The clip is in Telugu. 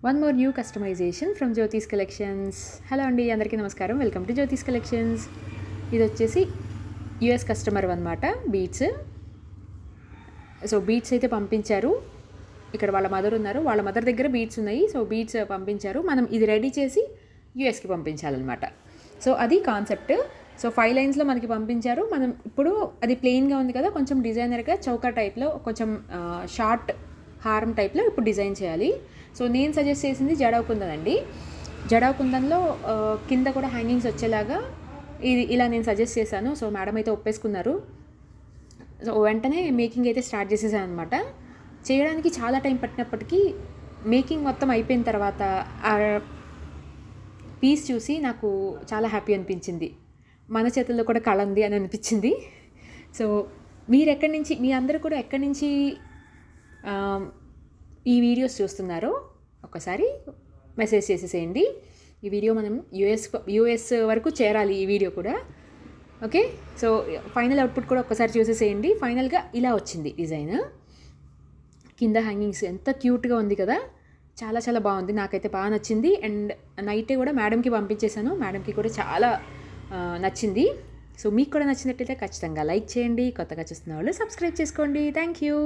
One more new customization from Jyothis collections. Hello అండి, అందరికీ నమస్కారం. Welcome to Jyothis collections. ఇది వచ్చేసి యుఎస్ కస్టమర్ అనమాట. బీట్స్. సో బీట్స్ అయితే పంపించారు. ఇక్కడ వాళ్ళ మదర్ ఉన్నారు, వాళ్ళ మదర్ దగ్గర బీట్స్ ఉన్నాయి. సో బీట్స్ పంపించారు, మనం ఇది రెడీ చేసి యూఎస్కి పంపించాలన్నమాట. సో అది కాన్సెప్ట్. సో 5 లైన్స్లో మనకి పంపించారు. మనం ఇప్పుడు అది ప్లెయిన్గా ఉంది కదా, కొంచెం డిజైనర్గా చౌకా టైప్లో, కొంచెం షార్ట్ హారం టైప్లో ఇప్పుడు డిజైన్ చేయాలి. సో నేను సజెస్ట్ చేసింది జడావ్ కుందన్ అండి. జడావ్ కుందన్లో కింద కూడా హ్యాంగింగ్స్ వచ్చేలాగా ఇది ఇలా నేను సజెస్ట్ చేశాను. సో మేడం అయితే ఒప్పేసుకున్నారు. సో వెంటనే మేకింగ్ అయితే స్టార్ట్ చేసేసాను అనమాట. చేయడానికి చాలా టైం పట్టినప్పటికీ మేకింగ్ మొత్తం అయిపోయిన తర్వాత ఆ పీస్ చూసి నాకు చాలా హ్యాపీ అనిపించింది. మన చేతుల్లో కూడా కళ ఉంది అని అనిపించింది. సో మీరు ఎక్కడి నుంచి, మీ అందరూ కూడా ఎక్కడి నుంచి ఈ వీడియోస్ చూస్తున్నారో ఒకసారి మెసేజ్ చేసేసేయండి. ఈ వీడియో మనం యూఎస్ వరకు చేరాలి, ఈ వీడియో కూడా. ఓకే, సో ఫైనల్ అవుట్పుట్ కూడా ఒక్కసారి చూసేసేయండి. ఫైనల్గా ఇలా వచ్చింది డిజైన్. కింద హ్యాంగింగ్స్ ఎంత క్యూట్గా ఉంది కదా, చాలా చాలా బాగుంది. నాకైతే బాగా నచ్చింది. అండ్ నైటే కూడా మేడంకి పంపించేశాను, మేడంకి కూడా చాలా నచ్చింది. సో మీకు కూడా నచ్చినట్లయితే ఖచ్చితంగా లైక్ చేయండి. కొత్తగా చూస్తున్న వాళ్ళు సబ్స్క్రైబ్ చేసుకోండి. Thank you.